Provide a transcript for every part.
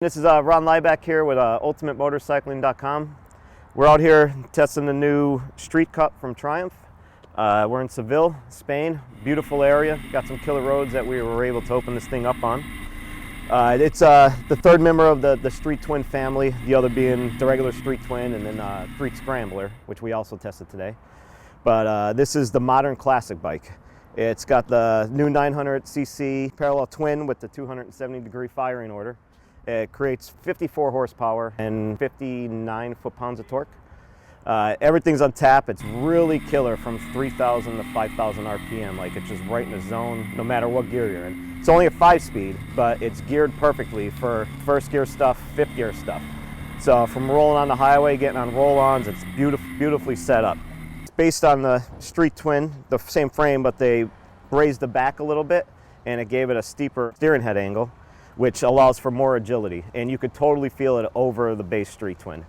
This is Ron Lieback here with ultimatemotorcycling.com. We're out here testing the new Street Cup from Triumph. We're in Seville, Spain. Beautiful area. Got some killer roads that we were able to open this thing up on. It's the third member of the Street Twin family, the other being the regular Street Twin and then Street Scrambler, which we also tested today. But this is the modern classic bike. It's got the new 900cc parallel twin with the 270-degree firing order. It creates 54 horsepower and 59 foot-pounds of torque. Everything's on tap. It's really killer from 3,000 to 5,000 RPM. Like, it's just right in the zone no matter what gear you're in. It's only a 5-speed, but it's geared perfectly for first gear stuff, fifth gear stuff. So from rolling on the highway, getting on roll-ons, it's beautifully set up. It's based on the Street Twin, the same frame, but they raised the back a little bit and it gave it a steeper steering head angle, which allows for more agility, and you could totally feel it over the base Street Twin.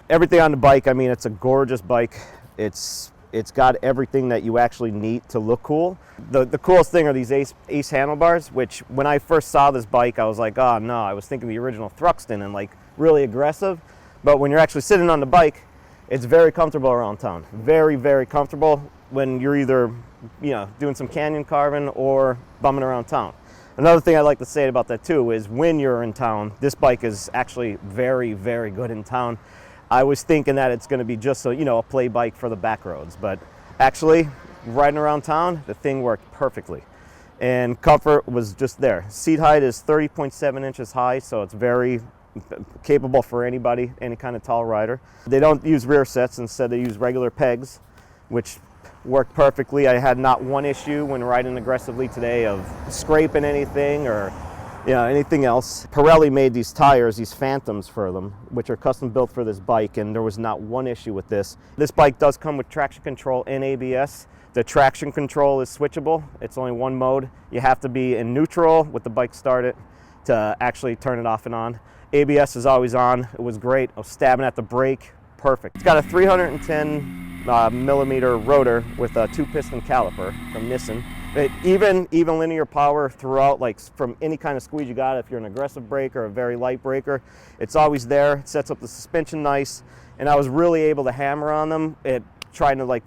Everything on the bike, I mean, it's a gorgeous bike. It's got everything that you actually need to look cool. The coolest thing are these Ace handlebars, which when I first saw this bike, I was like, oh no, I was thinking the original Thruxton and like really aggressive. But when you're actually sitting on the bike, it's very comfortable around town. Very comfortable when you're either, doing some canyon carving or bumming around town. Another thing I like to say about that too is when you're in town, this bike is actually very good in town. I was thinking that it's going to be just a play bike for the back roads, but actually riding around town, the thing worked perfectly. And comfort was just there. Seat height is 30.7 inches high, so it's very capable for anybody, any kind of tall rider. They don't use rear sets, instead they use regular pegs, which worked perfectly. I had not one issue when riding aggressively today of scraping anything or anything else. Pirelli made these tires, these Phantoms for them, which are custom built for this bike, and there was not one issue with this. This bike does come with traction control and ABS. The traction control is switchable. It's only one mode. You have to be in neutral with the bike started to actually turn it off and on. ABS is always on. It was great. I was stabbing at the brake. Perfect. It's got a 310 millimeter rotor with a 2-piston caliper from Nissan. Even linear power throughout, like from any kind of squeeze you got. If you're an aggressive braker or a very light braker, it's always there. It sets up the suspension nice, and I was really able to hammer on them, trying to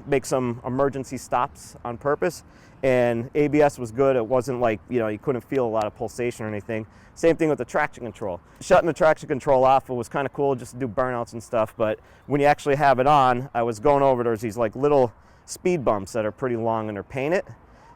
make some emergency stops on purpose. And ABS was good. It wasn't like, you couldn't feel a lot of pulsation or anything. Same thing with the traction control. Shutting the traction control off, it was kind of cool just to do burnouts and stuff, but when you actually have it on, I was going over, there's these like little speed bumps that are pretty long and they're painted.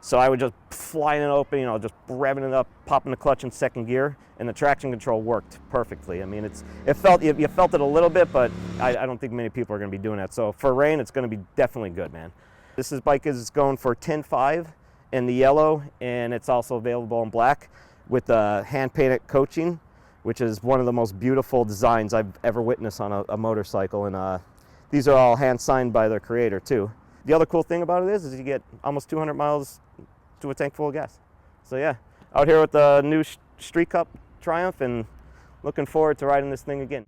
So I would just flying it open, just revving it up, popping the clutch in second gear, and the traction control worked perfectly. I mean, you felt it a little bit, but I don't think many people are going to be doing that. So for rain, it's going to be definitely good, man. This bike is going for $10,500 in the yellow, and it's also available in black with hand-painted coaching, which is one of the most beautiful designs I've ever witnessed on a motorcycle. And these are all hand-signed by their creator, too. The other cool thing about it is you get almost 200 miles to a tank full of gas. So yeah, out here with the new Street Cup Triumph, and looking forward to riding this thing again.